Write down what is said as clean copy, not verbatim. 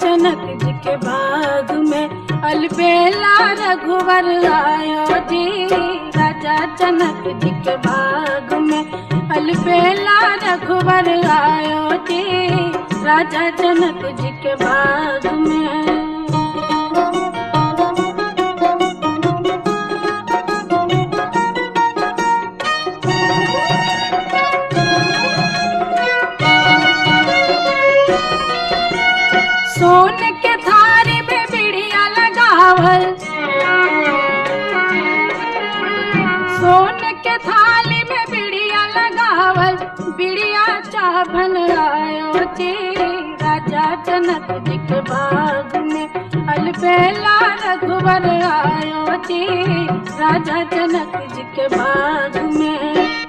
जनक जी के बाग में अलबेला रघुवर आयो जी। राजा जनक जी के बाग में अलबेला रघुवर आयो जी। राजा जनक जी के बाग में सोन के थारी में बिड़िया लगावल, सोन के थाली में बिड़िया लगावल, बिड़िया चाभन आयो जी। राजा जनक जी के बाग में अलबेला रघुवर आयो जी। राजा जनक जी के बाग में